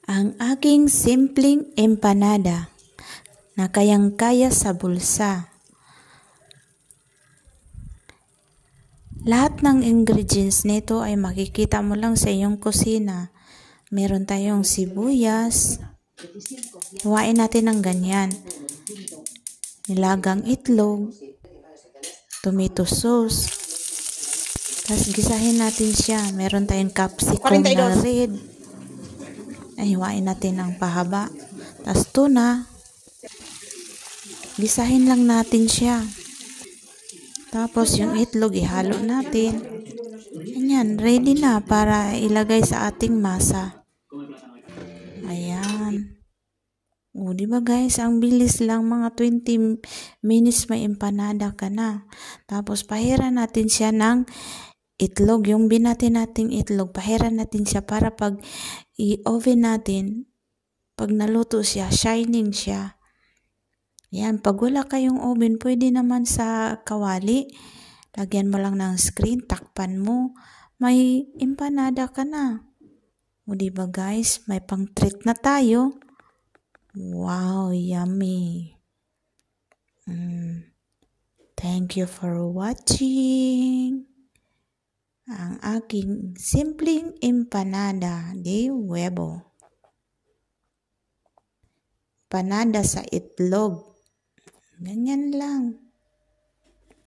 Ang aking simpleng empanada na kayang-kaya sa bulsa. Lahat ng ingredients nito ay makikita mo lang sa iyong kusina. Meron tayong sibuyas. Huwain natin ng ganyan. Nilagang itlog. Tomato sauce. Tapos gisahin natin siya. Meron tayong capsicum na red. Ay, hiwain natin ng pahaba. Tapos tuna. Gisahin lang natin siya. Tapos yung itlog ihalo natin. Ayan, ready na para ilagay sa ating masa. Ayan. O, diba guys, ang bilis lang, mga 20 minutes may empanada ka na. Tapos pahiran natin siya ng itlog, yung binati nating itlog, pahiran natin siya para pag i-oven natin, pag naluto siya, shining siya. Yan, pag wala kayong oven, pwede naman sa kawali. Lagyan mo lang ng screen, takpan mo, may empanada ka na. O diba guys, may pang treat na tayo. Wow, yummy. Thank you for watching ang aking simpleng empanada de huevo. Empanada sa itlog. Ganyan lang.